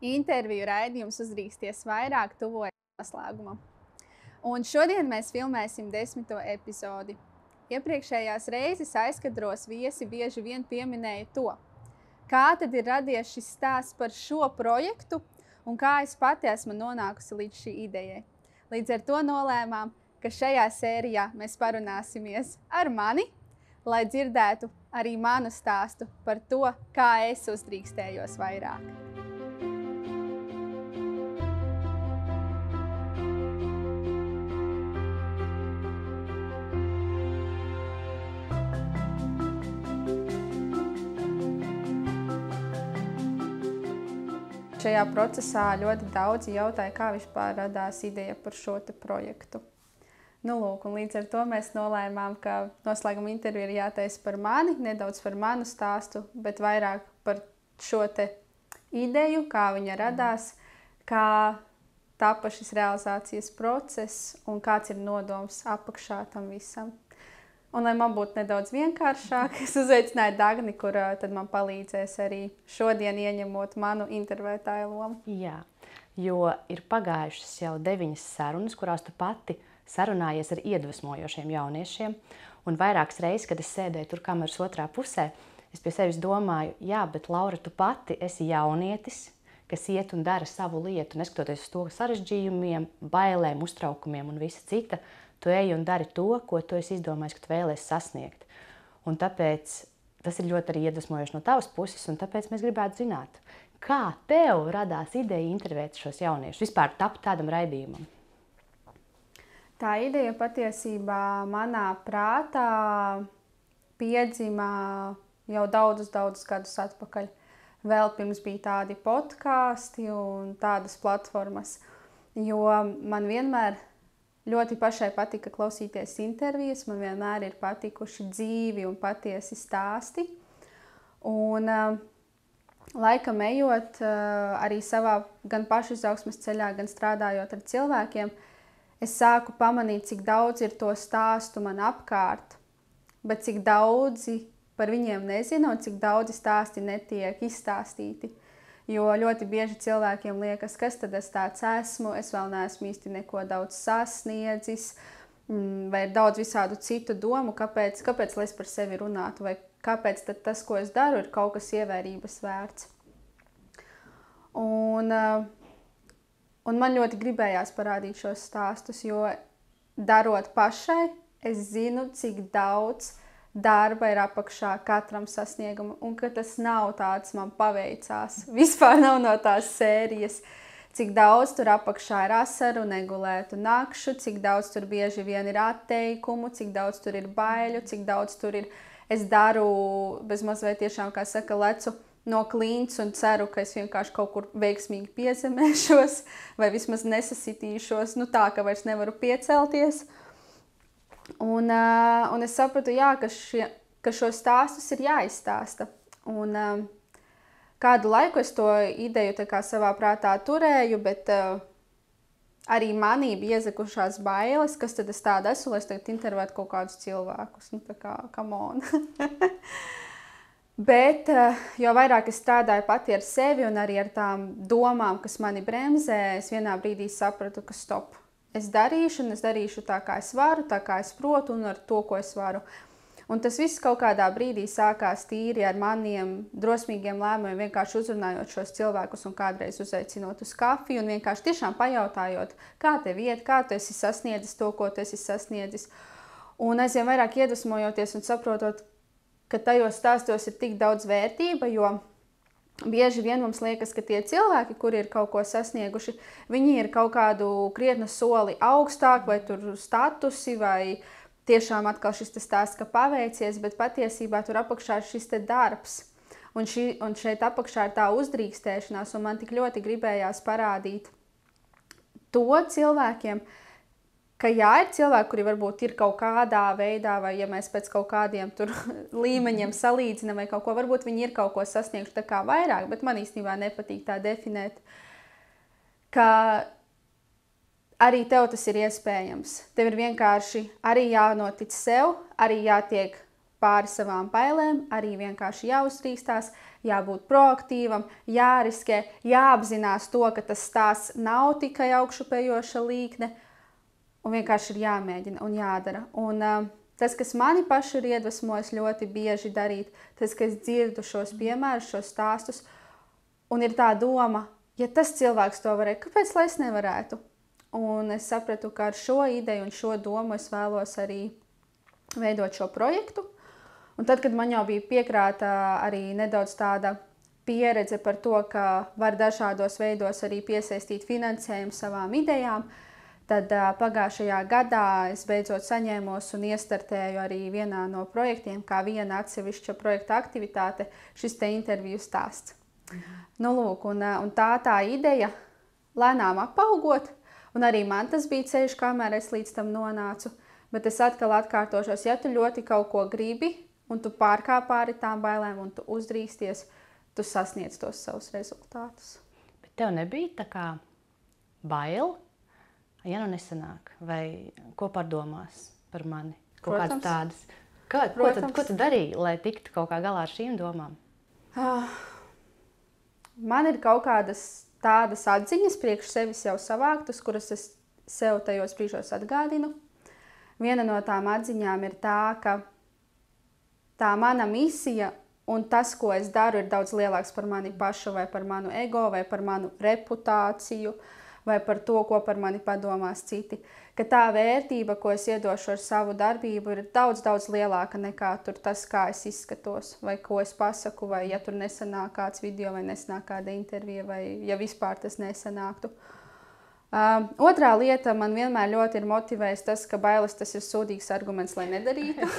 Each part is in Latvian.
Interviju raidījums Uzdrīksties vairāk tuvojas noslēgumam. Un šodien mēs filmēsim 10. epizodi. Iepriekšējās reizes aizkadros viesi bieži vien pieminēja to, kā tad ir radies šis stāsts par šo projektu un kā es pati esmu nonākusi līdz šī idejai. Līdz ar to nolēmām, ka šajā sērijā mēs parunāsimies ar mani, lai dzirdētu arī manu stāstu par to, kā es uzdrīkstējos vairāk. Šajā procesā ļoti daudzi jautāja, kā vispār radās ideja par šo projektu. Lūk, un līdz ar to mēs nolēmām, ka noslēguma intervija ir jātaisa par mani, nedaudz par manu stāstu, bet vairāk par šo ideju, kā viņa radās, kā tapa šis realizācijas process un kāds ir nodoms apakšā tam visam. Un, lai man būtu nedaudz vienkāršāk, es uzaicināju Dagni, kur tad man palīdzēs arī šodien ieņemot manu intervētāju lomu. Jā, jo ir pagājušas jau 9 sarunas, kurās tu pati sarunājies ar iedvesmojošiem jauniešiem. Un vairākas reizes, kad es sēdēju tur kameras otrā pusē, es pie sevis domāju, jā, bet Laura, tu pati esi jaunietis, kas iet un dara savu lietu, neskatoties uz to sarežģījumiem, bailēm, uztraukumiem un visa cita. Tu ej un dari to, ko tu esi izdomājis, ka tu vēlies sasniegt. Un tāpēc tas ir ļoti arī iedvesmojoši no tavas puses, un tāpēc mēs gribētu zināt, kā tev radās ideja intervēt šos jauniešus, vispār tapt tādam raidījumam? Tā ideja patiesībā manā prātā piedzima jau daudzus gadus atpakaļ. Vēl pirms bija tādi podkāsti un tādas platformas, jo man vienmēr ļoti pašai patika klausīties intervijas, man vienmēr ir patikuši dzīvi un patiesi stāsti. Un laikam ejot arī savā gan pašizaugsmes ceļā, gan strādājot ar cilvēkiem, es sāku pamanīt, cik daudz ir to stāstu man apkārt, bet cik daudzi par viņiem nezinu un cik daudzi stāsti netiek izstāstīti. Jo ļoti bieži cilvēkiem liekas, kas tad es tāds esmu, es vēl neesmu īsti neko daudz sasniedzis, vai ir daudz visādu citu domu, kāpēc lai es par sevi runātu, vai kāpēc tad tas, ko es daru, ir kaut kas ievērības vērts. Un man ļoti gribējās parādīt šos stāstus, jo darot pašai, es zinu, cik daudz darba ir apakšā katram sasniegumam, un ka tas nav tāds man paveicās. Vispār nav no tās sērijas. Cik daudz tur apakšā ir asaru, negulētu nakšu, cik daudz tur bieži vien ir atteikumu, cik daudz tur ir baiļu, cik daudz tur ir. Es daru bezmaz vai tiešām, kā saka, lecu no klints un ceru, ka es vienkārši kaut kur veiksmīgi piezemēšos vai vismaz nesasitīšos, tā, ka vairs nevaru piecelties. Un es sapratu, jā, ka šos stāstus ir jāizstāsta. Un kādu laiku es to ideju savā prātā turēju, bet arī manī bija iezekušās bailes, kas tad es tāda esmu, lai es tagad intervētu kaut kādus cilvēkus. Tā kā, come on. Bet, jo vairāk es strādāju pati ar sevi un arī ar tām domām, kas mani bremzē, es vienā brīdī sapratu, ka stop. Es darīšu tā, kā es varu, tā, kā es protu un ar to, ko es varu. Un tas viss kaut kādā brīdī sākās tīri ar maniem drosmīgiem lēmumiem, vienkārši uzrunājot šos cilvēkus un kādreiz uzaicinot uz kafiju un vienkārši tiešām pajautājot, kā tev iet, kā tu esi sasniedzis to, ko tu esi sasniedzis. Un aizvien vairāk iedvesmojoties un saprotot, ka tajos stāstos ir tik daudz vērtība, jo bieži vien mums liekas, ka tie cilvēki, kuri ir kaut ko sasnieguši, viņi ir kaut kādu krietnu soli augstāk, vai tur statusi, vai tiešām atkal šis stāsts, ka paveicies, bet patiesībā tur apakšā ir šis darbs. Un šeit apakšā ir tā uzdrīkstēšanās, un man tik ļoti gribējās parādīt to cilvēkiem, ka jā, ir cilvēki, kuri varbūt ir kaut kādā veidā, vai ja mēs pēc kaut kādiem tur līmeņiem salīdzinām vai kaut ko, varbūt viņi ir kaut ko sasnieguši tā kā vairāk, bet man īstenībā nepatīk tā definēt, ka arī tev tas ir iespējams. Tev ir vienkārši arī jānotic sev, arī jātiek pāri savām bailēm, arī vienkārši jāuztrīkstās, jābūt proaktīvam, jāriskē, jāapzinās to, ka tas stāsts nav tikai augšupejoša līkne, un vienkārši ir jāmēģina un jādara. Un tas, kas mani paši ir iedvesmojis ļoti bieži darīt, tas, ka es dzirdu šos piemērus, šos stāstus, un ir tā doma, ja tas cilvēks to varēja, kāpēc lai es nevarētu? Un es sapratu, ka ar šo ideju un šo domu es vēlos arī veidot šo projektu. Un tad, kad man jau bija piekrāta arī nedaudz tāda pieredze par to, ka var dažādos veidos arī piesaistīt finansējumu savām idejām, tad pagājušajā gadā es beidzot saņēmos un iestartēju arī vienā no projektiem, kā viena atsevišķa projekta aktivitāte, šis te interviju stāsts. Nu, lūk, un tā ideja lēnām apaugot, un arī man tas bija ceļš, kamēr es līdz tam nonācu. Bet es atkal atkārtošos, ja tu ļoti kaut ko gribi, un tu pārkāp pāri tām bailēm, un tu uzdrīsties, tu sasniedz tos savus rezultātus. Bet tev nebija tā kā bail, ja nu nesanāk, vai ko pārdomās par mani? Kaut kādas tādas. Ko tu darīji, lai tiktu kaut kā galā ar šīm domām? Man ir kaut kādas tādas atziņas priekš sevis jau savāktas, kuras es sev tajos brīžos atgādinu. Viena no tām atziņām ir tā, ka tā mana misija un tas, ko es daru, ir daudz lielāks par mani pašu, vai par manu ego, vai par manu reputāciju, vai par to, ko par mani padomās citi. Ka tā vērtība, ko es iedošu ar savu darbību, ir daudz, daudz lielāka nekā tur tas, kā es izskatos, vai ko es pasaku, vai ja tur nesanāk kāds video, vai nesanāk kāda intervija, vai ja vispār tas nesanāktu. Otrā lieta man vienmēr ļoti ir motivējis tas, ka bailes tas ir sūdīgs arguments, lai nedarītu.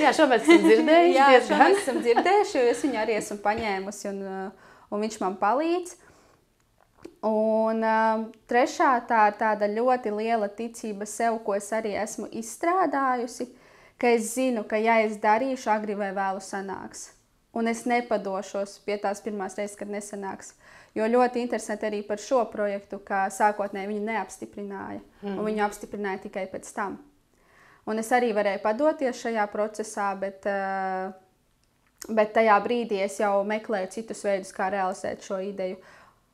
Jā, šo mēs esam dzirdējuši. Jā, šo mēs esam dzirdējuši, jo es viņu arī esmu paņēmusi un viņš man palīdz. Un trešā tā ir tāda ļoti liela ticība sev, ko es arī esmu izstrādājusi, ka es zinu, ka ja es darīšu, agri vai vēlu sanāks. Un es nepadošos pie tās pirmās reizes, kad nesanāks. Jo ļoti interesanti arī par šo projektu, ka sākotnēji viņu neapstiprināja, un viņu apstiprināja tikai pēc tam. Un es arī varēju padoties šajā procesā, bet tajā brīdī es jau meklēju citus veidus, kā realizēt šo ideju.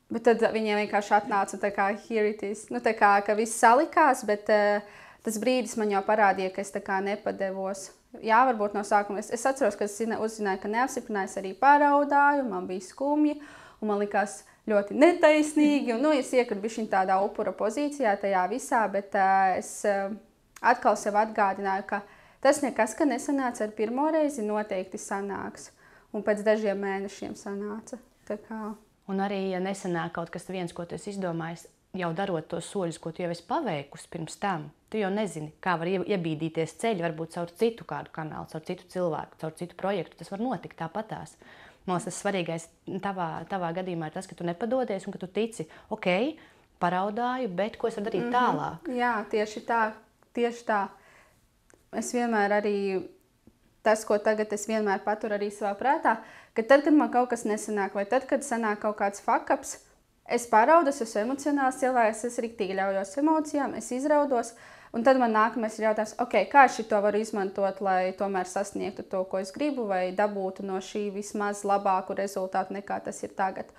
Bet tad viņiem vienkārši atnāca tā kā here it is. Nu, tā kā, ka viss salikās, bet tas brīdis man jau parādīja, ka es tā kā nepadevos. Jā, varbūt no sākuma. Es atceros, ka es uzzināju, ka neapstiprināju, es arī paraudāju, man bija skumji, un man likās ļoti netaisnīgi. Un, es iekritu bišķiņ tādā upura pozīcijā tajā visā, bet es atkal sev atgādināju, ka tas nekas, ka nesanāca ar pirmo reizi, noteikti sanāks. Un pēc dažiem mēnešiem sanāca. Tā kā... Un arī, ja nesanāk kaut kas viens, ko tu esi izdomājis, jau darot tos soļus, ko tu jau esi paveikusi pirms tam, tu jau nezini, kā var iebīdīties ceļi, varbūt caur citu kādu kanālu, caur citu cilvēku, caur citu projektu. Tas var notikt tāpatās. Man liekas, tas svarīgais tavā gadījumā ir tas, ka tu nepadodies un ka tu tici, ok, paraudāju, bet ko es varu darīt tālāk? Jā, tieši tā. Es vienmēr arī... Tas, ko tagad es vienmēr paturu arī savā prātā, ka tad, kad man kaut kas nesanāk, vai tad, kad sanāk kaut kāds fuck-ups, es pāraudu, es esmu emocionāls cilvēks, es riktīgi ļaujos emocijām, es izraudos, un tad man nākamais ir jautājums, ok, kā šito varu izmantot, lai tomēr sasniegtu to, ko es gribu, vai dabūtu no šī vismaz labāku rezultātu, nekā tas ir tagad.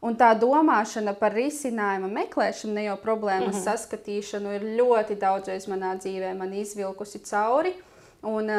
Un tā domāšana par risinājumu meklēšanu, ne jau problēmas saskatīšanu, ir ļoti daudzreiz manā dzīvē mani izvilkusi cauri, un...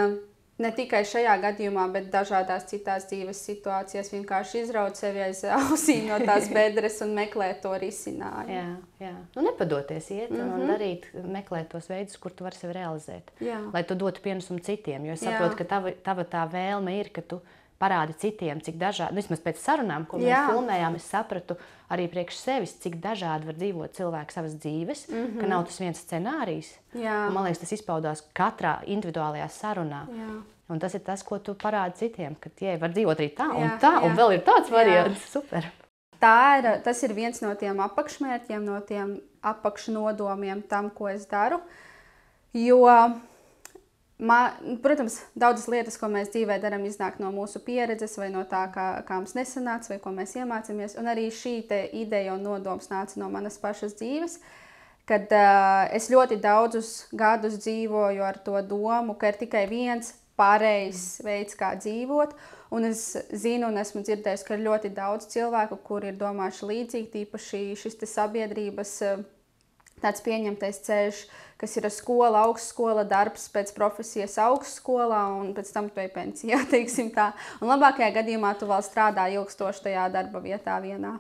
Ne tikai šajā gadījumā, bet dažādās citās dzīves situācijās vienkārši izraut sevi aiz ausīm no tās bedres un meklēt to risinājumu. Jā. Nu, nepadoties iet un darīt, meklēt tos veidus, kur tu vari sevi realizēt. Jā. Lai tu dotu pienesumu citiem, jo es saprotu, ka tava tā vēlme ir, ka tu parādi citiem, cik dažādi, nu, vismaz pēc sarunām, ko mēs filmējām, es sapratu arī priekš sevis, cik dažādi var dzīvot cilvēki savas dzīves, ka nav tas viens scenārijs. Un, man liekas, tas izpaudās katrā individuālajā sarunā. Un tas ir tas, ko tu parādi citiem, ka var dzīvot arī tā un tā, un vēl ir tāds variants. Super! Tas ir viens no tiem apakšmērķiem, no tiem apakšnodomiem tam, ko es daru. Jo, protams, daudzas lietas, ko mēs dzīvē darām, iznāk no mūsu pieredzes vai no tā, kā mums nesanāca vai ko mēs iemācāmies. Un arī šī te ideja un nodoms nāca no manas pašas dzīves, kad es ļoti daudzus gadus dzīvoju ar to domu, ka ir tikai viens pareizs veids, kā dzīvot. Un es zinu un esmu dzirdējusi, ka ir ļoti daudz cilvēku, kuri ir domājuši līdzīgi, tīpaši šis te sabiedrības tāds pieņemtais ceļš, kas ir skola, augstskola, darbs pēc profesijas augstskolā un pēc tam tu ej pensijā, teiksim tā. Un labākajā gadījumā tu vēl strādā ilgstoši tajā darba vietā vienā.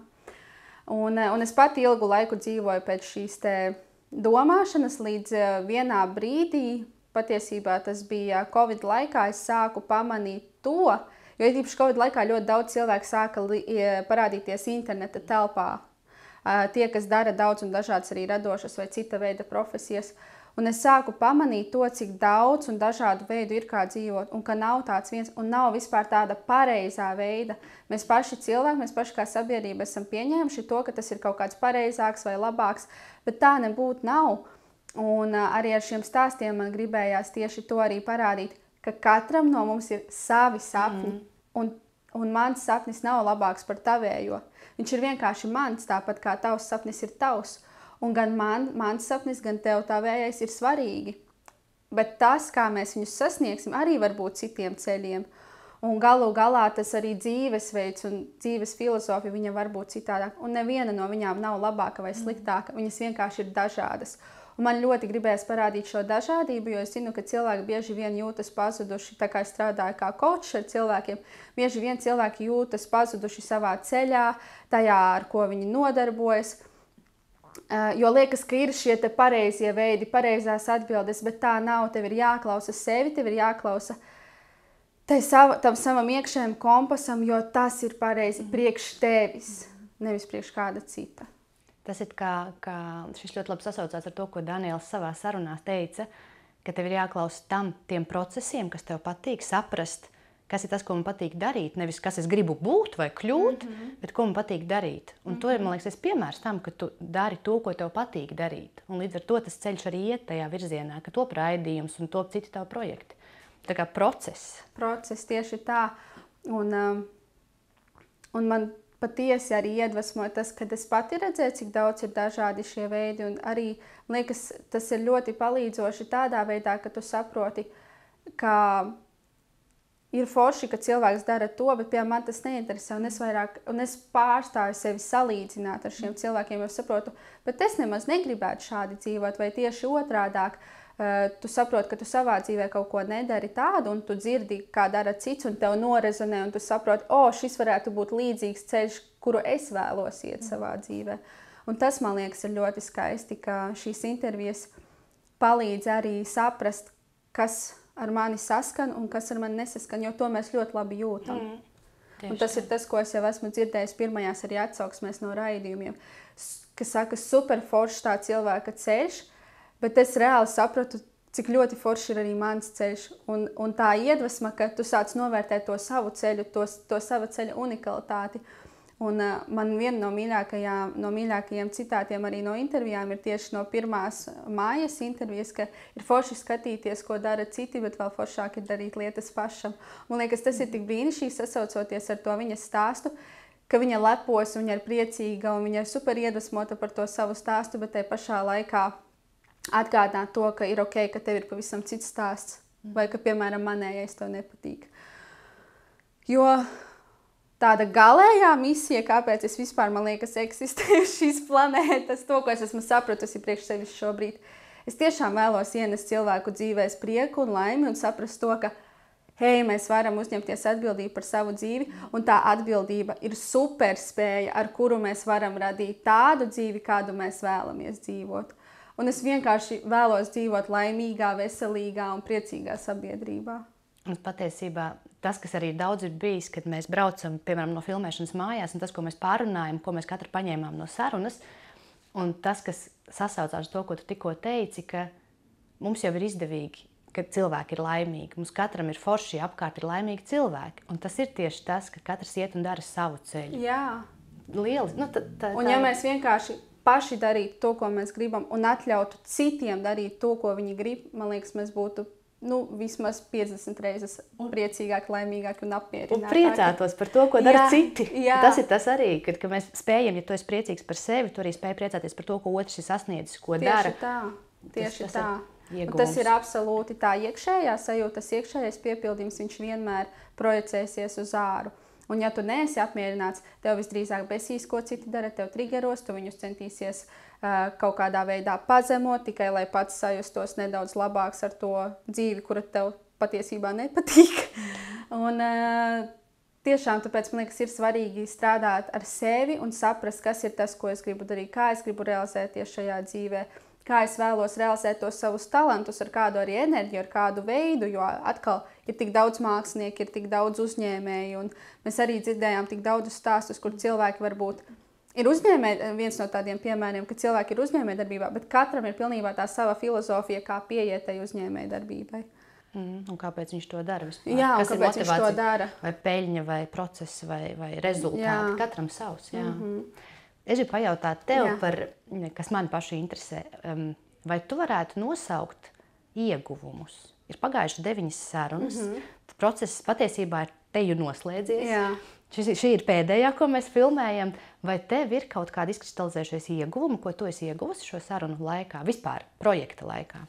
Un es pati ilgu laiku dzīvoju pēc šīs te domāšanas, līdz vienā brīdī, patiesībā tas bija Covid laikā, es sāku pamanīt to, jo īpaši Covid laikā ļoti daudz cilvēku sāka parādīties interneta telpā. Tie, kas dara daudz un dažādas arī radošas vai cita veida profesijas. Un es sāku pamanīt to, cik daudz un dažādu veidu ir kā dzīvot, un ka nav tāds viens, un nav vispār tāda pareizā veida. Mēs paši cilvēki, mēs paši kā sabiedrība esam pieņēmuši to, ka tas ir kaut kāds pareizāks vai labāks, bet tā nebūtu nav. Un arī ar šiem stāstiem man gribējās tieši to arī parādīt, ka katram no mums ir savi sapņi, un mans sapnis nav labāks par tavējo. Viņš ir vienkārši mans, tāpat kā tavs sapnis ir tavs. Un gan mans sapnis, gan tev tavējais ir svarīgi. Bet tas, kā mēs viņus sasniegsim, arī var būt citiem ceļiem. Un galu galā tas arī dzīvesveids un dzīves filozofija, viņa var būt citādāk. Un neviena no viņām nav labāka vai sliktāka, viņas vienkārši ir dažādas. Un man ļoti gribējās parādīt šo dažādību, jo es zinu, ka cilvēki bieži vien jūtas pazuduši, tā kā es strādāju kā coach ar cilvēkiem, bieži vien cilvēki jūtas pazuduši savā ceļā, tajā, ar ko viņi nodarbojas. Jo liekas, ka ir šie te pareizie veidi, pareizās atbildes, bet tā nav. Tev ir jāklausa sevi, tev ir jāklausa tam savam iekšējam kompasam, jo tas ir pareizi priekš tevis, nevis priekš kāda cita. Tas ir kā šis ļoti labi sasaucās ar to, ko Daniels savā sarunā teica, ka tev ir jāklausa tiem procesiem, kas tev patīk, saprast, kas ir tas, ko man patīk darīt, nevis kas es gribu būt vai kļūt, bet ko man patīk darīt. Un to ir, man liekas, piemērs tam, ka tu dari to, ko tev patīk darīt. Un līdz ar to tas ceļš arī iet tajā virzienā, ka top raidījums un top citi tavi projekti. Tā kā process. Process tieši tā. Un man patiesi arī iedvesmoja tas, kad es pati redzēju, cik daudz ir dažādi šie veidi. Un arī, man liekas, tas ir ļoti palīdzoši tādā veidā, ka tu saproti, ka ir forši, ka cilvēks dara to, bet piemēram man tas neinteresē. Un es pārstāju sevi salīdzināt ar šiem cilvēkiem, jo saprotu, bet es nemaz negribētu šādi dzīvot, vai tieši otrādāk. Tu saproti, ka tu savā dzīvē kaut ko nedari tādu, un tu dzirdi, kā dara cits, un tev norezonē, un tu saproti, šis varētu būt līdzīgs ceļš, kuru es vēlos iet savā dzīvē. Un tas, man liekas, ir ļoti skaisti, ka šīs intervijas palīdz arī saprast, kas ar mani saskan un kas ar mani nesaskan, jo to mēs ļoti labi jūtam. Un tas ir tas, ko es jau esmu dzirdējis pirmajās arī atsauksmēs no raidījumiem, kas saka, super foršs tā cilvēka ceļš, bet es reāli sapratu, cik ļoti forši ir arī mans ceļš. Un tā iedvesma, ka tu sāc novērtēt to savu ceļu, to sava ceļa unikalitāti. Un man viena no mīļākajiem citātiem arī no intervijām ir tieši no pirmās mājas intervijas, ka ir forši skatīties, ko dara citi, bet vēl foršāk ir darīt lietas pašam. Man liekas, tas ir tik brīnišķīgi sasaucoties ar to viņas stāstu, ka viņa lepos, viņa ir priecīga un viņa ir super iedvesmota par to savu stāstu, bet tai pašā laikā atgādināt to, ka ir ok, ka tev ir pavisam cits stāsts, vai ka, piemēram, manējais tev nepatīk. Jo tāda galējā misija, kāpēc es vispār, man liekas, eksistēju šīs planētas, to, ko es esmu sapratusi priekš sevis šobrīd, es tiešām vēlos ienest cilvēku dzīvēs prieku un laimi un saprast to, ka mēs varam uzņemties atbildību par savu dzīvi, un tā atbildība ir superspēja, ar kuru mēs varam radīt tādu dzīvi, kādu mēs vēlamies dzīvot. Un es vienkārši vēlos dzīvot laimīgā, veselīgā un priecīgā sabiedrībā. Un patiesībā tas, kas arī daudz ir bijis, kad mēs braucam, piemēram, no filmēšanas mājās, un tas, ko mēs pārunājam, ko mēs katru paņēmām no sarunas, un tas, kas sasaucās to, ko tu tikko teici, ka mums jau ir izdevīgi, ka cilvēki ir laimīgi. Mums katram ir forši, apkārt ir laimīgi cilvēki. Un tas ir tieši tas, ka katrs iet un dara savu ceļu. Jā. Lieli. Un ja mēs vienkārši paši darītu to, ko mēs gribam, un atļautu citiem darīt to, ko viņi grib, man liekas, mēs būtu vismaz 50 reizes priecīgāki, laimīgāki un apmierinātāki. Un priecātos par to, ko dara citi. Jā. Tas ir tas arī, kad mēs spējam, ja tu esi priecīgs par sevi, tu arī spēj priecāties par to, ko otrs ir sasniedzis, ko dara. Tieši tā. Un tas ir absolūti tā iekšējā sajūta, tas iekšējais piepildījums, viņš vienmēr projicēsies uz āru. Un ja tu neesi apmierināts, tev visdrīzāk besīs, ko citi dara, tev triggeros, tu viņus centīsies kaut kādā veidā pazemot, tikai lai pats sajustos nedaudz labāks ar to dzīvi, kura tev patiesībā nepatīk. Un tiešām tāpēc, man liekas, ir svarīgi strādāt ar sevi un saprast, kas ir tas, ko es gribu darīt, kā es gribu realizēties šajā dzīvē, kā es vēlos realizēt tos savus talantus, ar kādu arī enerģiju, ar kādu veidu, jo atkal ir tik daudz mākslinieku, ir tik daudz uzņēmēju, un mēs arī dzirdējām tik daudzus stāstus, kur cilvēki varbūt ir uzņēmēji, viens no tādiem piemēriem, ka cilvēki ir uzņēmēji darbībā, bet katram ir pilnībā tā sava filozofija, kā pieiet tai uzņēmēji darbībai. Un kāpēc viņš to dara vispār? Jā, kas ir kāpēc viņš to dara? Vai peļņa, vai procesi, vai rezultāti, katram savs, jā. Es gribu pajautāt tev par, kas mani pašu interesē, vai tu varētu nosaukt ieguvumus? Ir pagājuši 9 sarunas, process patiesībā ir teju noslēdzies. Jā. Šī ir pēdējā, ko mēs filmējam. Vai tev ir kaut kādi izkristalizējušies ieguvumi, ko tu esi ieguvusi šo sarunu laikā, vispār projekta laikā?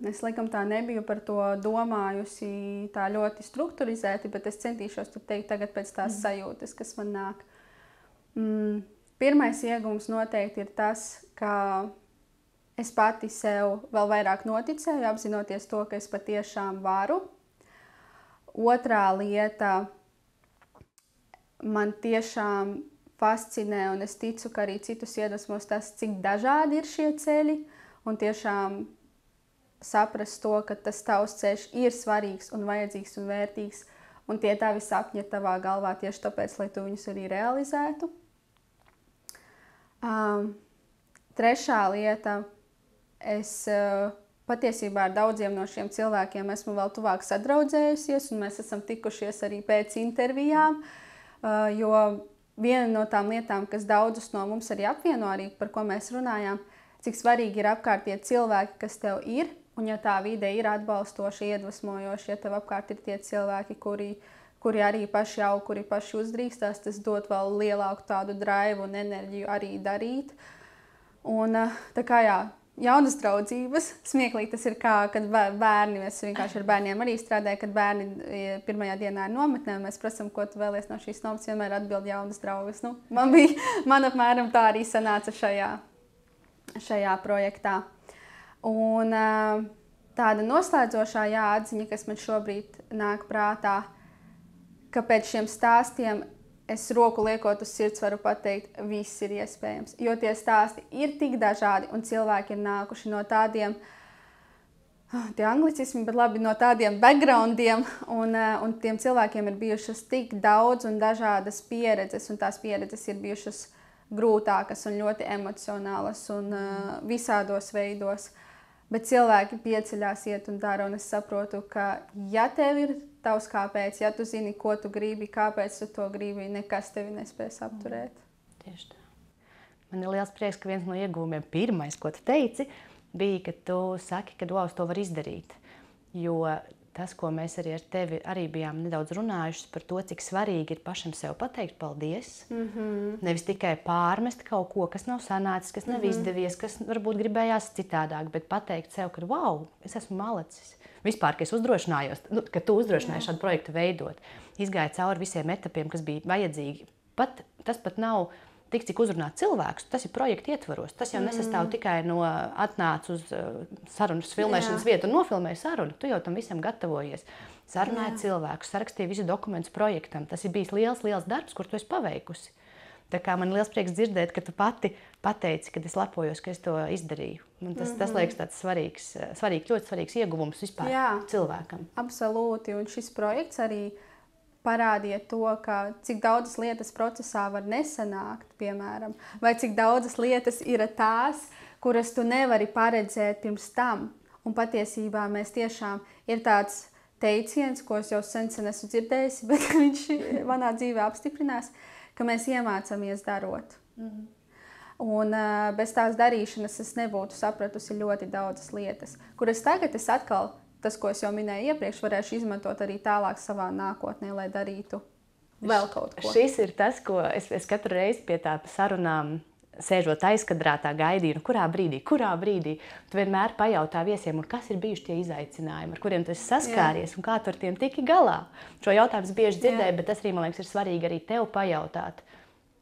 Es laikam tā nebiju par to domājusi tā ļoti strukturizēti, bet es centīšos teikt tagad pēc tās sajūtas, kas man nāk. Pirmais ieguvums noteikti ir tas, ka es pati sev vēl vairāk noticēju, apzinoties to, ka es patiešām varu. Otrā lieta, man tiešām fascinē, un es ticu, ka arī citus iedvesmos tas, cik dažādi ir šie ceļi, un tiešām saprast to, ka tas tavs ceļš ir svarīgs un vajadzīgs un vērtīgs, un tie tavi sapņi ir tavā galvā tieši tāpēc, lai tu viņus arī realizētu. Trešā lieta, es patiesībā ar daudziem no šiem cilvēkiem esmu vēl tuvāk sadraudzējusies, un mēs esam tikušies arī pēc intervijām, jo viena no tām lietām, kas daudzus no mums arī apvieno, arī par ko mēs runājām, cik svarīgi ir apkārt tie cilvēki, kas tev ir, un ja tā vide ir atbalstoša, iedvesmojoša, ja tev apkārt ir tie cilvēki, kuri arī paši aug, kuri paši uzdrīkstās, tas dod vēl lielāku tādu draivu un enerģiju arī darīt. Un tā kā jaunas draudzības, smieklīgi tas ir kā, kad bērni, mēs vienkārši ar bērniem arī strādāju, kad bērni pirmajā dienā ir nometnē, mēs prasam, ko tu vēlies no šīs nometnes, vienmēr atbild jaunas draugas. Nu, man apmēram tā arī sanāca šajā projektā. Un tāda noslēdzošā atziņa, kas man šobrīd nāk prātā, ka pēc šiem stāstiem es roku liekot uz sirds varu pateikt, viss ir iespējams. Jo tie stāsti ir tik dažādi un cilvēki ir nākuši no tādiem, tie anglicismi, bet labi, no tādiem backgroundiem un tiem cilvēkiem ir bijušas tik daudz un dažādas pieredzes, un tās pieredzes ir bijušas grūtākas un ļoti emocionālas un visādos veidos. Bet cilvēki pieceļās, iet un dara, un es saprotu, ka ja tev ir tavs kāpēc, ja tu zini, ko tu gribi, kāpēc tu to gribi, nekas tevi nespēs apturēt. Tieši tā. Man ir liels prieks, ka viens no ieguvumiem pirmais, ko tu teici, bija, ka tu saki, ka wow, to var izdarīt. Jo tas, ko mēs arī ar tevi arī bijām nedaudz runājuši par to, cik svarīgi ir pašam sev pateikt paldies. Nevis tikai pārmest kaut ko, kas nav sanācis, kas nav izdevies, kas varbūt gribējās citādāk, bet pateikt sev, ka wow, es esmu malicis. Vispār, ka es uzdrošinājos, ka tu uzdrošināji šādu projektu veidot. Izgāja cauri visiem etapiem, kas bija vajadzīgi. Tas pat nav tik, cik uzrunāt cilvēkus, tas ir projekta ietvaros. Tas jau nesastāv tikai no atnāc uz sarunas filmēšanas vietu un nofilmēju sarunu. Tu jau tam visam gatavojies. Sarunāji cilvēkus, sarakstīji visu dokumentus projektam. Tas ir bijis liels darbs, kur tu esi paveikusi. Tā kā man liels prieks dzirdēt, ka tu pati pateici, kad es lepojos, ka es to izdarīju. Man tas liekas tāds ļoti svarīgs ieguvums vispār cilvēkam. Absolūti, un šis projekts arī parādiet to, ka cik daudzas lietas procesā var nesanākt, piemēram, vai cik daudzas lietas ir tās, kuras tu nevari paredzēt pirms tam. Un patiesībā mēs tiešām ir tāds teiciens, ko es jau sen esmu dzirdējusi, bet viņš manā dzīvē apstiprinās, ka mēs iemācāmies darot. Un bez tās darīšanas es nebūtu sapratusi ļoti daudzas lietas, kuras tagad es atkal, tas, ko es jau minēju iepriekš, varēšu izmantot arī tālāk savā nākotnē, lai darītu vēl kaut ko. Šis ir tas, ko es katru reizi pie tā sarunām sēžot aizkadrā, tā gaidīju, kurā brīdī. Tu vienmēr pajautā viesiem, un kas ir bijuši tie izaicinājumi, ar kuriem tu esi saskāries, un kā tu ar tiem tiki galā. Šo jautājumu bieži dzirdēju, bet tas arī, man liekas, ir svarīgi arī tev pajautāt,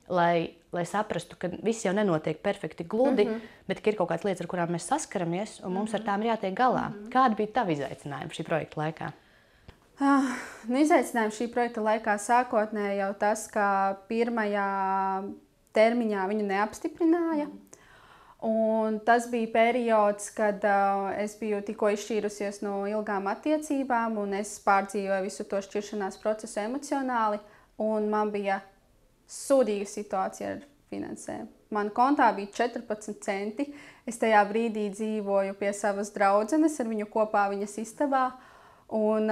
lai saprastu, ka viss jau nenotiek perfekti gludi, bet ka ir kaut kādas lietas, ar kurām mēs saskaramies, un mums ar tām ir jātiek galā. Kādi bija tavi izaicinājumi šī projekta laikā? Izaicinājumi šī projekta laikā sākotnēji jau tas, ka pirmajā termiņā viņu neapstiprināja. Un tas bija periods, kad es biju tikko izšķīrusies no ilgām attiecībām, un es pārdzīvoju visu to šķiršanās procesu emocionāli, un man bija sūdīga situācija ar finansēm. Man kontā bija 14 centi. Es tajā brīdī dzīvoju pie savas draudzenes, ar viņu kopā viņas istabā, un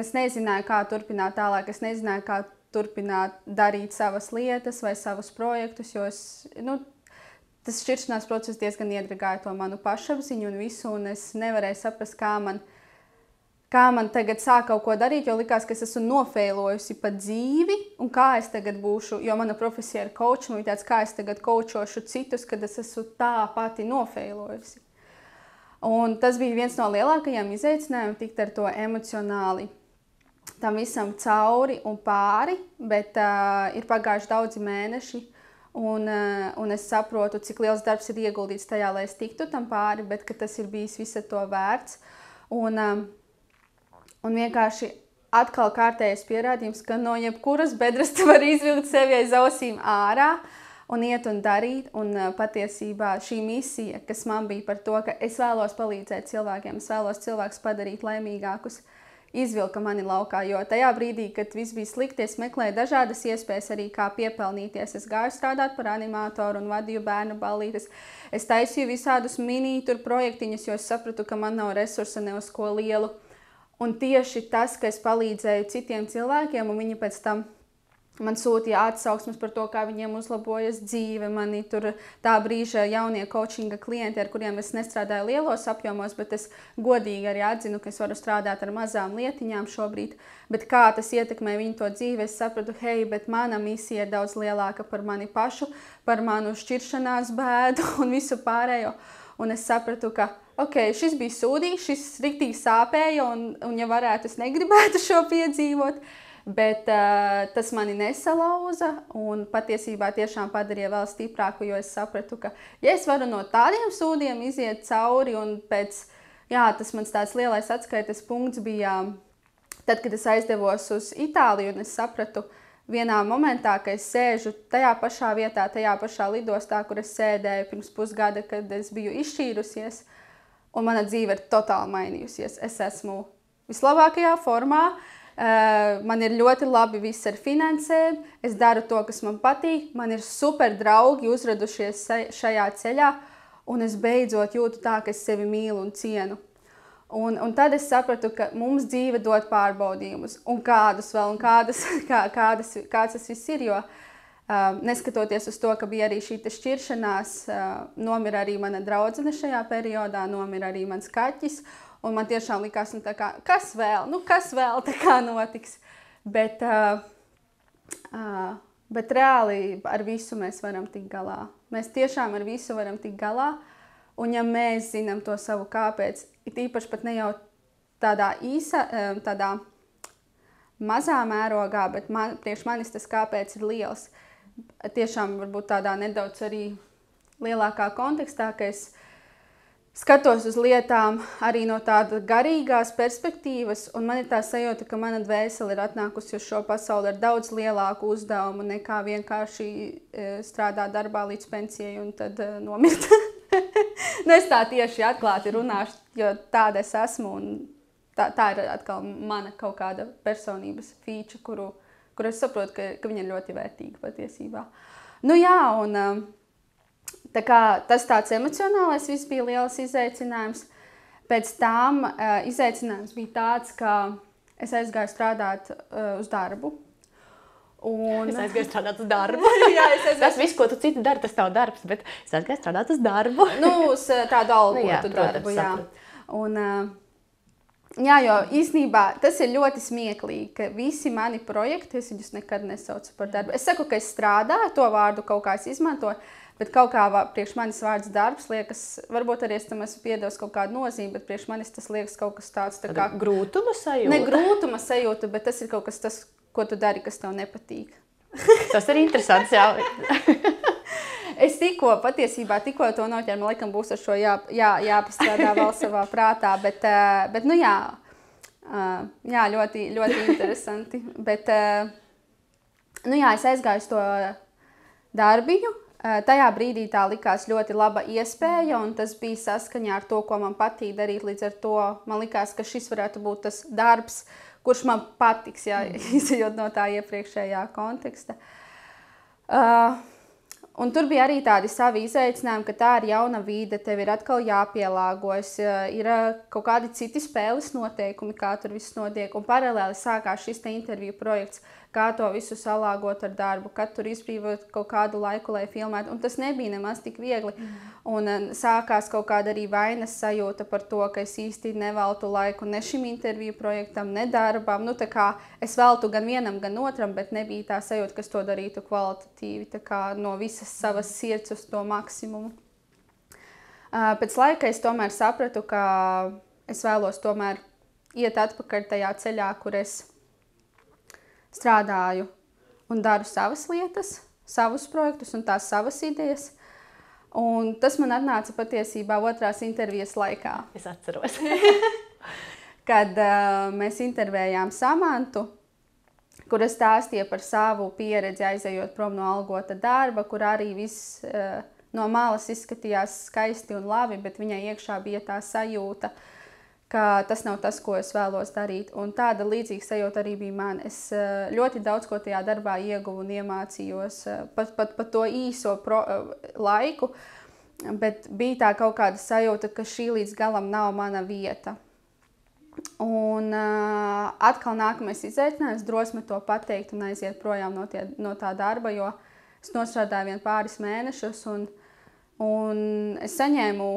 es nezināju, kā turpināt tālāk. Es nezināju, kā turpināt darīt savas lietas vai savus projektus, jo tas šķiršanās process diezgan iedragāja to manu pašapziņu un visu, un es nevarēju saprast, kā man tagad sāk kaut ko darīt, jo likās, ka es esmu nofeilojusi pa dzīvi, un kā es tagad būšu, jo mana profesija ir coach, un tāds, kā es tagad coachošu citus, kad es esmu tā pati nofeilojusi. Un tas bija viens no lielākajiem izaicinājumiem, tikt ar to emocionāli tam visam cauri un pāri, bet ir pagājuši daudzi mēneši, un es saprotu, cik liels darbs ir ieguldīts tajā, lai es tiktu tam pāri, bet ka tas ir bijis visa to vērts. Un vienkārši atkal kārtējais pierādījums, ka no jebkuras bedres tu vari izvilkt sevi aiz ausīm ārā un iet un darīt. Un patiesībā šī misija, kas man bija par to, ka es vēlos palīdzēt cilvēkiem, es vēlos cilvēkus padarīt laimīgākus, izvilka mani laukā, jo tajā brīdī, kad viss bija slikti, es meklēju dažādas iespējas arī kā piepelnīties. Es gāju strādāt par animatoru un vadīju bērnu ballītes. Es taisīju visādus mini-tur projektiņus, jo es sapratu, ka man nav resursa ne uz ko lielu. Un tieši tas, ka es palīdzēju citiem cilvēkiem, un viņi pēc tam man sūtīja atsauksmes par to, kā viņiem uzlabojas dzīve. Mani tur tā brīža jaunie coachinga klienti, ar kuriem es nestrādāju lielos apjomos, bet es godīgi arī atzinu, ka es varu strādāt ar mazām lietiņām šobrīd. Bet kā tas ietekmē viņu to dzīvi, es sapratu, hei, bet mana misija ir daudz lielāka par mani pašu, par manu šķiršanās bēdu un visu pārējo. Un es sapratu, ka šis bija sūdīgs, šis riktīgi sāpēja, un ja varētu, es negribētu šo piedzīvot. Bet tas mani nesalauza un patiesībā tiešām padarīja vēl stiprāku, jo es sapratu, ka ja es varu no tādiem sūdiem iziet cauri, un tas mans tāds lielais atskaites punkts bija tad, kad es aizdevos uz Itāliju, un es sapratu vienā momentā, ka es sēžu tajā pašā vietā, tajā pašā lidostā, kur es sēdēju pirms pusgada, kad es biju izšķīrusies, un mana dzīve ir totāli mainījusies. Es esmu vislabākajā formā. Man ir ļoti labi viss ar finansēm, es daru to, kas man patīk, man ir super draugi uzradušies šajā ceļā, un es beidzot jūtu tā, ka es sevi mīlu un cienu. Un tad es sapratu, ka mums dzīve dod pārbaudījumus, un kādus vēl, un kāds tas viss ir, jo neskatoties uz to, ka bija arī šī šķiršanās, nomira arī mana draudzene šajā periodā, nomira arī mans kaķis. Un man tiešām likās, kas vēl tā kā notiks. Bet reāli ar visu mēs varam tikt galā. Mēs tiešām ar visu varam tikt galā. Un ja mēs zinām to savu kāpēc, it īpaši pat ne jau tādā tādā mazā mērogā, bet priekš manis tas kāpēc ir liels. Tiešām varbūt tādā nedaudz arī lielākā kontekstā, ka es skatos uz lietām arī no tāda garīgās perspektīvas, un man ir tā sajūta, ka mana dvēsele ir atnākusi uz šo pasauli ar daudz lielāku uzdevumu nekā vienkārši strādāt darbā līdz pensijai un tad nomirt. Es tā tieši atklāti runāšu, jo tāda es esmu, un tā ir atkal mana kaut kāda personības feature, kuru es saprotu, ka viņa ir ļoti vērtīga patiesībā. Tas tāds emocionālais viss bija liels izaicinājums. Pēc tam izaicinājums bija tāds, ka es aizgāju strādāt uz darbu. Es aizgāju strādāt uz darbu? Jā, Tas viss, ko tu citu dari, tas tavu darbs, bet es aizgāju strādāt uz darbu. Uz tādu algotu darbu, jā. Jā, jo īstenībā tas ir ļoti smieklīgi, ka visi mani projekti, es viņus nekad nesaucu par darbu. Es saku, ka es strādāju, to vārdu kaut kā es izmantoju, bet kaut kā priekš manis vārds darbs liekas, varbūt arī es tam esmu piedevis kaut kādu nozīmi, bet priekš manis tas liekas kaut kas tāds tā kā... Grūtuma sajūta? Ne grūtuma sajūta, bet tas ir kaut kas tas, ko tu dari, kas tev nepatīk. Tas ir interesants, jā. Es patiesībā tikko to noķēru, man laikam būs ar šo jāpastrādā vēl savā prātā, bet nu jā, ļoti, ļoti interesanti. Bet, nu jā, es aizgāju uz to darbiņu, tajā brīdī tā likās ļoti laba iespēja, un tas bija saskaņā ar to, ko man patīk darīt, līdz ar to man likās, ka šis varētu būt tas darbs, kurš man patiks, jā, izejot no tā iepriekšējā konteksta. Un tur bija arī tādi savi izaicinājumi, ka tā ir jauna vide, tev ir atkal jāpielāgojas, ir kaut kādi citi spēles noteikumi, kā tur viss notiek, un paralēli sākās šis te interviju projekts, kā to visu salāgot ar darbu, kad tur izbrīvot kaut kādu laiku, lai filmētu, un tas nebija nemaz tik viegli, un sākās kaut kāda arī vainas sajūta par to, ka es īsti neveltu laiku ne šim interviju projektam, ne darbam, nu tā kā es veltu gan vienam, gan otram, bet nebija tā sajūta, kas to darītu kvalitatīvi, tā kā no visas savas sirds uz to maksimumu. Pēc laika es tomēr sapratu, ka es vēlos tomēr iet atpakaļ tajā ceļā, kur es strādāju un daru savas lietas, savus projektus un tās savas idejas. Un tas man atnāca patiesībā otrās intervijas laikā. Es atceros. Kad mēs intervējām Samantu, kur es stāstīju par savu pieredzi aizejot prom no algota darba, kur arī viss no malas izskatījās skaisti un labi, bet viņai iekšā bija tā sajūta, ka tas nav tas, ko es vēlos darīt. Un tāda līdzīga sajūta arī bija man. Es ļoti daudz ko tajā darbā ieguvu un iemācījos pat to īso laiku, bet bija tā kaut kāda sajūta, ka šī līdz galam nav mana vieta. Un atkal nākamais izaicinājums drosme to pateikt un aiziet projām no tā darba, jo es nostrādāju vien pāris mēnešus un es saņēmu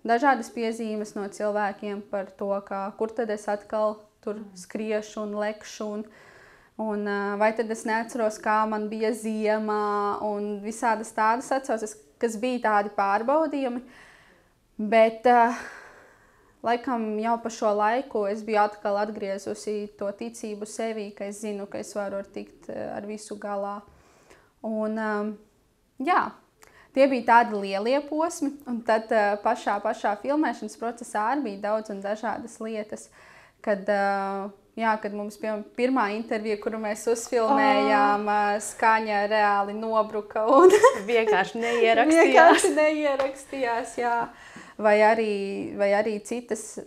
dažādas piezīmes no cilvēkiem par to, kur tad es atkal tur skriešu un lekšu, un vai tad es neatceros, kā man bija ziemā, un visādas tādas atsauces, kas bija tādi pārbaudījumi. Bet laikam jau pa šo laiku es biju atkal atgriezusi to ticību sevī, ka es zinu, ka es varu tikt ar visu galā. Un jā. Tie bija tādi lielie posmi, un tad pašā filmēšanas procesā arī bija daudz un dažādas lietas, kad mums pirmā intervija, kuru mēs uzfilmējām, skaņa reāli nobruka un vienkārši neierakstījās. Jā. Vai arī citas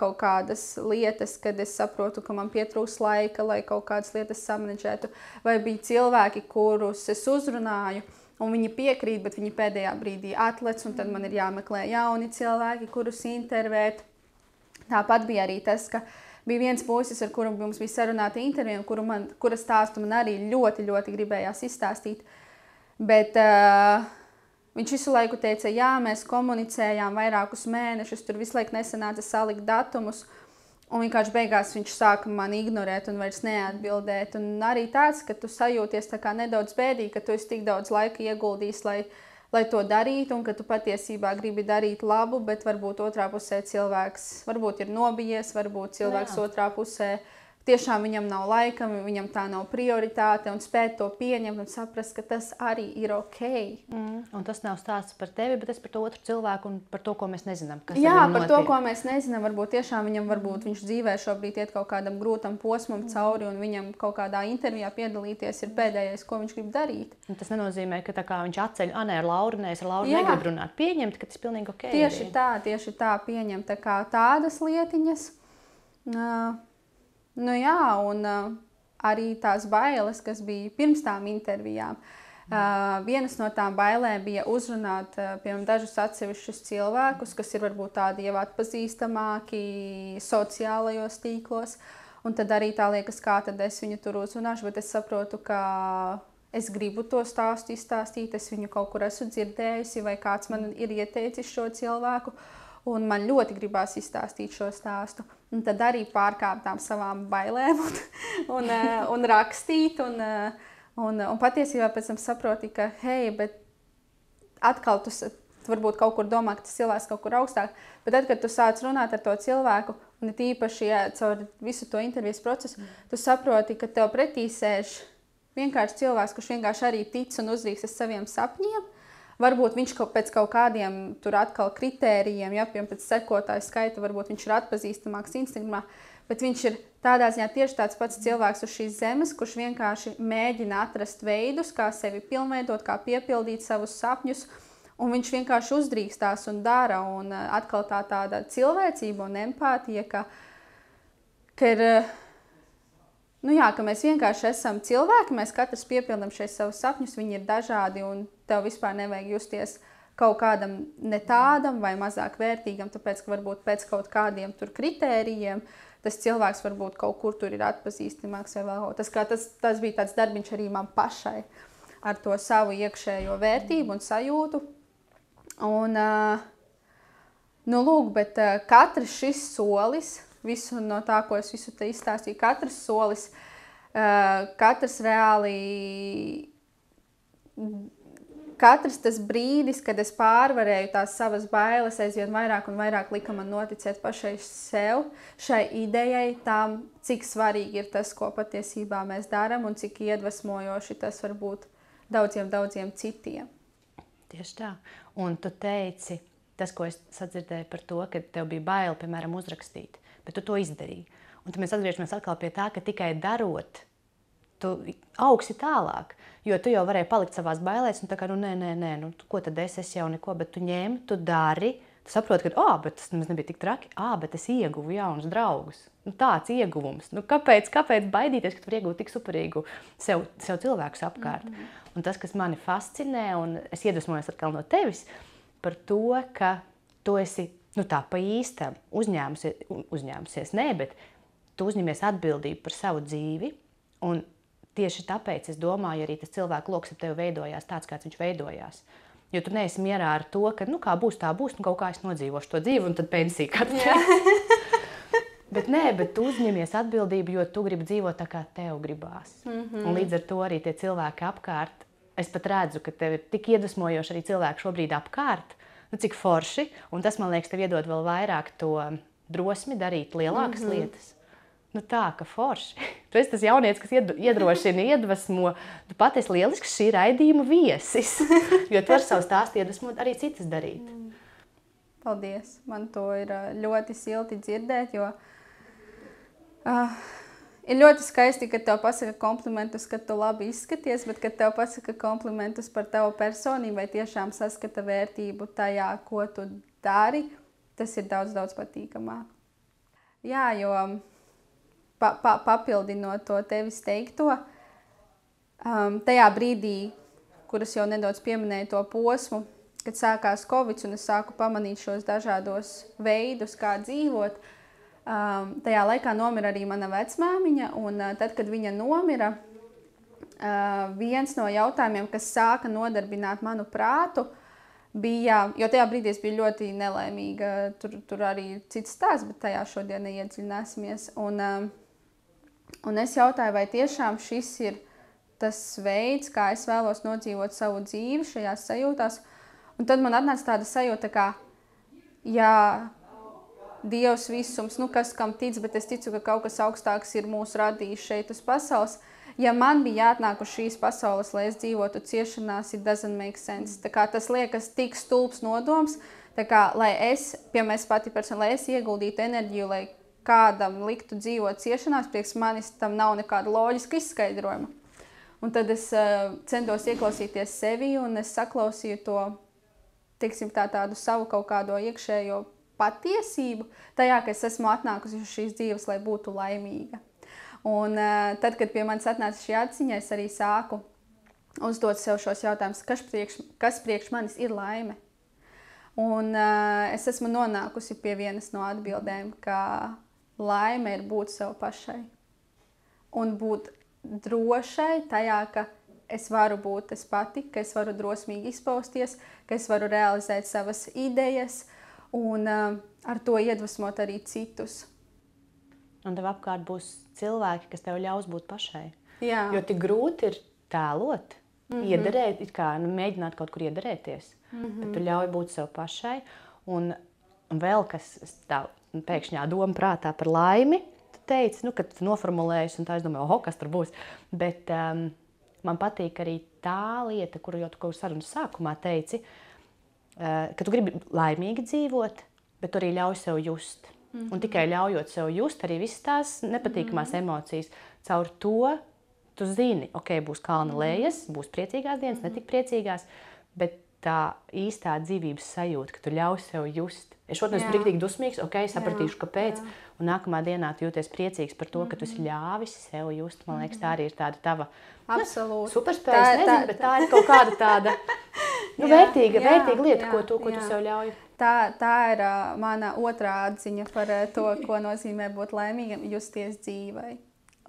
kaut kādas lietas, kad es saprotu, ka man pietrūks laika, lai kaut kādas lietas samanedžētu, vai bija cilvēki, kurus es uzrunāju, un viņi piekrīt, bet viņi pēdējā brīdī atlec, un tad man ir jāmeklē jauni cilvēki, kurus intervēt. Tāpat bija arī tas, ka bija viens puisis, ar kuru mums bija sarunāta intervija, kura stāstu man arī ļoti, ļoti gribējās izstāstīt. Bet viņš visu laiku teica, jā, mēs komunicējām vairākus mēnešus, tur visu laiku nesanāca salikt datumus, un vienkārši beigās viņš sāka mani ignorēt un vairs neatbildēt. Un arī tāds, ka tu sajūties tā kā nedaudz bēdīgi, ka tu esi tik daudz laika ieguldījis, lai to darītu, un ka tu patiesībā gribi darīt labu, bet varbūt otrā pusē cilvēks varbūt ir nobijies, varbūt cilvēks otrā pusē tiešām viņam nav laika, viņam tā nav prioritāte, un spēt to pieņemt un saprast, ka tas arī ir ok. Un tas nav stāsts par tevi, bet tas par to otru cilvēku un par to, ko mēs nezinām. Par to, ko mēs nezinām. Varbūt tiešām viņš dzīvē šobrīd iet kaut kādam grūtam posmam cauri, un viņam kaut kādā intervijā piedalīties ir pēdējais, ko viņš grib darīt. Un tas nenozīmē, ka tā kā viņš atceļ, ar Lauru, es ar Lauru negribu runāt. Pieņemt, ka tas pilnīgi ok. Tieši tā pieņemt tādas lietiņas. Nu jā, un arī tās bailes, kas bija pirms tām intervijām. Vienas no tām bailēm bija uzrunāt piemēram dažus atsevišķus cilvēkus, kas ir varbūt tādi jau atpazīstamāki sociālajos tīklos. Un tad arī tā liekas, kā tad es viņu tur uzrunāšu, bet es saprotu, ka es gribu to stāstu izstāstīt, es viņu kaut kur esmu dzirdējusi, vai kāds man ir ieteicis šo cilvēku. un man ļoti gribās izstāstīt šo stāstu. Un tad arī pārkāpt tām savām bailēm un rakstīt. Un patiesībā pēc tam saproti, ka, hei, bet atkal tu varbūt kaut kur domā, ka tas cilvēks kaut kur augstāk, bet tad, kad tu sāc runāt ar to cilvēku, un tīpaši caur visu to intervijas procesu, tu saproti, ka tev pretī sēž vienkārši cilvēks, kurš vienkārši arī tic un uzrīkstas saviem sapņiem. Varbūt viņš pēc kaut kādiem tur atkal kritērijiem, ja, piemēram, pēc sekotāju skaita, varbūt viņš ir atpazīstamāks Instagramā, bet viņš ir tādā ziņā tieši tāds pats cilvēks uz šīs zemes, kurš vienkārši mēģina atrast veidus, kā sevi pilnveidot, kā piepildīt savus sapņus, un viņš vienkārši uzdrīkstās un dara, un atkal tāda cilvēcība un empātija, ka ir, ka mēs vienkārši esam cilvēki, mēs katrs piepildam šeit savus sapņus, viņi ir dažādi, un tev vispār nevajag justies kaut kādam ne tādam vai mazāk vērtīgam, tāpēc, ka varbūt pēc kaut kādiem tur kritērijiem tas cilvēks varbūt kaut kur tur ir atpazīstamāks vai vēl kaut. Tas bija tāds darbiņš arī man pašai ar to savu iekšējo vērtību un sajūtu. Un, bet katrs šis solis, visu no tā, ko es visu te izstāstīju, katrs solis, katrs tas brīdis, kad es pārvarēju tās savas bailes, aizvien vairāk un vairāk lika man noticēt pašai sev, šai idejai, tām, cik svarīgi ir tas, ko patiesībā mēs darām un cik iedvesmojoši tas var būt daudziem citiem. Tieši tā. Un tu teici, tas, ko es sadzirdēju par to, ka tev bija bail, piemēram, uzrakstīt, bet tu to izdarīji. Un tad mēs atgriežamies atkal pie tā, ka tikai darot, tu augsi tālāk, jo tu jau varēji palikt savās bailēs un tā kā, nē, ko tad es jau neko, bet tu ņem, tu dari, tu saproti, ka, bet tas nebija tik traki, bet es ieguvu jaunus draugus. Tāds ieguvums. Kāpēc baidīties, ka tu vari iegūt tik superīgu sev cilvēkus apkārt? Un tas, kas mani fascinē, un es iedvesmojos atkal no tevis, par to, ka tu esi tā pa īstam uzņēmusies, bet tu uzņemies atbildību par savu dzīvi, un tieši tāpēc es domāju, arī tas cilvēku loks ap tevi veidojās tāds, kāds viņš veidojās. Jo tu neesi mierā ar to, ka kā būs, tā būs, kaut kā es nodzīvošu to dzīvi, un tad pensiju katru. Bet tu uzņemies atbildību, jo tu gribi dzīvot tā, kā tev gribās. Un līdz ar to arī tie cilvēki apkārt, es pat redzu, ka tev ir tik iedvesmojoši arī cilvēki šobrīd apkārt, cik forši, un tas, man liekas, tev iedod vēl vairāk to drosmi darīt lielākas lietas. Tā, ka forši. Tu esi tas jaunietis, kas iedrošina, iedvesmo. Tu pat esi lielisks šī raidījuma viesis, jo tu ar savu stāstu iedvesmot arī citas darīt. Paldies. Man to ir ļoti silti dzirdēt, jo ir ļoti skaisti, kad tev pasaka komplimentus, ka tu labi izskaties, bet kad tev pasaka komplimentus par tavu personību vai tiešām saskata vērtību tajā, ko tu dari, tas ir daudz patīkamāk. Jā, jo papildinot to tevis teikto, tajā brīdī, kuras jau nedaudz pieminēju to posmu, kad sākās Covid un es sāku pamanīt šos dažādos veidus, kā dzīvot, tajā laikā nomira arī mana vecmāmiņa, un tad, kad viņa nomira, viens no jautājumiem, kas sāka nodarbināt manu prātu, bija, jo tajā brīdī es biju ļoti nelaimīga, tur arī cits stāsts, bet tajā šodien neiedziļināsimies. Un es jautāju, vai tiešām šis ir tas veids, kā es vēlos nodzīvot savu dzīvi šajās sajūtās. Un tad man atnāca tāda sajūta, kā, jā, Dievs visums, kas kam tic, bet es ticu, ka kaut kas augstāks ir mūs radījis šeit uz pasaules. Ja man bija jāatnāk uz šīs pasaules, lai es dzīvotu ciešanās, it doesn't make sense. Tā kā tas liekas tik stulbs nodoms, tā kā, lai es, piemēram, pati persona, lai es ieguldītu enerģiju, lai kādam liktu dzīvot ciešanās, priekš manis tam nav nekāda loģiska izskaidrojuma. Un tad es centos ieklausīties sevi, un es saklausīju to, teiksim, tādu savu kaut kādo iekšējo patiesību, tajā, ka es esmu atnākusi uz šīs dzīves, lai būtu laimīga. Un tad, kad pie manis atnāca šī atziņa, es arī sāku uzdot sev šos jautājumus, kas priekš manis ir laime. Un es esmu nonākusi pie vienas no atbildēm, ka laime ir būt sev pašai. Un būt drošai tajā, ka es varu būt es pati, ka es varu drosmīgi izpausties, ka es varu realizēt savas idejas, un ar to iedvesmot arī citus. Un tev apkārt būs cilvēki, kas tev ļaus būt pašai. Jā. Jo tik grūti ir tēlot, iederēt, it kā mēģināt kaut kur iederēties. Bet tu ļauj būt sev pašai. Un vēl kas tā pēkšņā doma prātā par laimi, tu teici, kad tu noformulējies, un tā es domāju, kas tur būs. Bet man patīk arī tā lieta, kuru jau tu sarunas sākumā teici, ka tu gribi laimīgi dzīvot, bet tu arī ļauj sev just. Un tikai ļaujot sev just arī visas tās nepatīkamās emocijas. Caur to tu zini, būs kalna lejas, būs priecīgās dienas, ne tik priecīgās, bet tā īstā dzīvības sajūta, ka tu ļauj sev just. Es šodien esmu brīdīgi dusmīgs, sapratīšu, kāpēc. Un nākamā dienā tu jūties priecīgs par to, ka tu esi ļāvis sev just. Man liekas, tā arī ir tāda tava superspēja, nezinu, bet tā ir kaut kāda tāda vērtīga lieta, ko tu sev ļauj. Tā ir mana otrā atziņa par to, ko nozīmē būt laimīgam, justies dzīvai.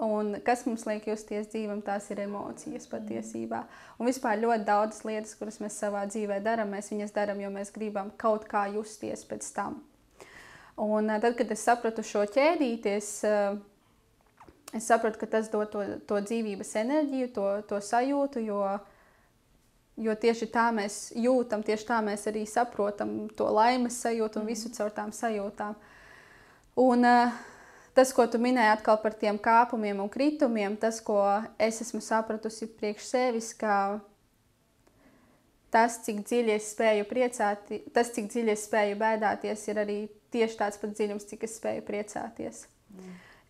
Un kas mums liek justies dzīvam, tās ir emocijas patiesībā. Un vispār ļoti daudzas lietas, kuras mēs savā dzīvē darām, mēs viņas darām, jo mēs gribam kaut kā justies pēc tam. Un tad, kad es sapratu šo ķēdīti, es sapratu, ka tas dod to dzīvības enerģiju, to sajūtu, jo tieši tā mēs jūtam, tieši tā mēs arī saprotam to laimes sajūtu un visu caur tām sajūtām. Un tas, ko tu minēji atkal par tiem kāpumiem un kritumiem, tas, ko es esmu sapratusi priekš sevis, ka tas, cik dziļi es spēju cik dziļi es spēju bēdāties, ir arī tieši tāds pat dziļums, cik es spēju priecāties.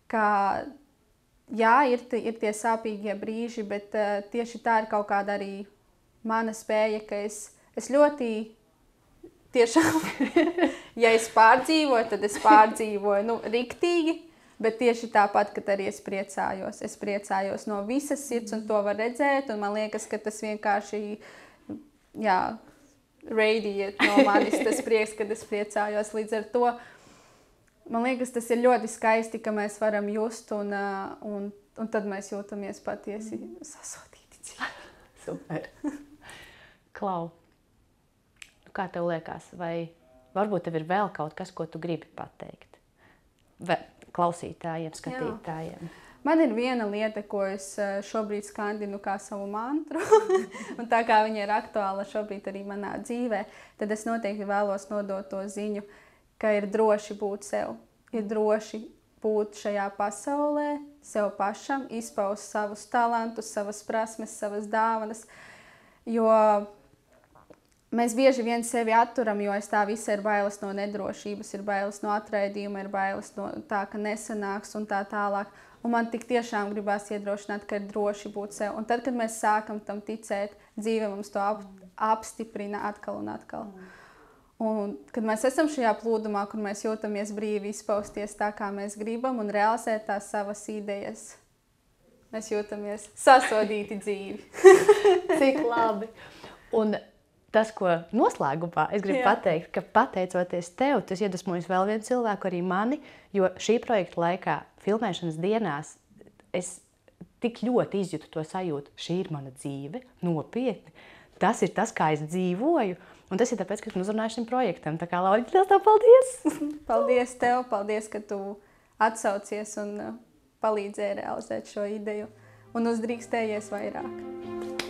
Ka, jā, ir tie sāpīgie brīži, bet tieši tā ir kaut kāda arī mana spēja, ka es ļoti tiešām, ja es pārdzīvoju, tad es pārdzīvoju riktīgi, bet tieši tāpat, kad arī es priecājos no visas sirds un to var redzēt, un man liekas, ka tas vienkārši, radiēt no manis tas prieks, kad es priecājos. Līdz ar to, man liekas, tas ir ļoti skaisti, ka mēs varam just, un tad mēs jūtamies patiesi sasodīti dzīvi. Super. Klau, kā tev liekas, vai varbūt tev ir vēl kaut kas, ko tu gribi pateikt? Vai klausītājiem, skatītājiem? Jā. Man ir viena lieta, ko es šobrīd skandinu kā savu mantru, un tā kā viņa ir aktuāla šobrīd arī manā dzīvē, tad es noteikti vēlos nodot to ziņu, ka ir droši būt sev. Ir droši būt šajā pasaulē, sev pašam, izpaust savus talantus, savas prasmes, savas dāvanas, jo mēs bieži vien sevi atturam, jo aiz tā visa ir bailes no nedrošības, ir bailes no atraidījuma, ir bailes no tā, ka nesanāks un tā tālāk. Un man tik tiešām gribās iedrošināt, ka ir droši būt sev. Un tad, kad mēs sākam tam ticēt, dzīve mums to apstiprina atkal un atkal. Un kad mēs esam šajā plūdumā, kur mēs jūtamies brīvi izpausties tā, kā mēs gribam un realizēt tās savas idejas, mēs jūtamies sasodīti dzīvi. Cik labi! Un tas, ko noslēgumā es gribu pateikt, ka pateicoties tev, tas iedvesmojas vēl vienu cilvēku, arī mani, jo šī projekta laikā, filmēšanas dienās, es tik ļoti izjūtu to sajūtu. Šī ir mana dzīve, nopietni. Tas ir tas, kā es dzīvoju, un tas ir tāpēc, ka esmu uzrunājuši šim projektam. Tā kā, Laurīte, liels tev paldies! Paldies tev, paldies, ka tu atsaucies un palīdzēji realizēt šo ideju un uzdrīkstējies vairāk.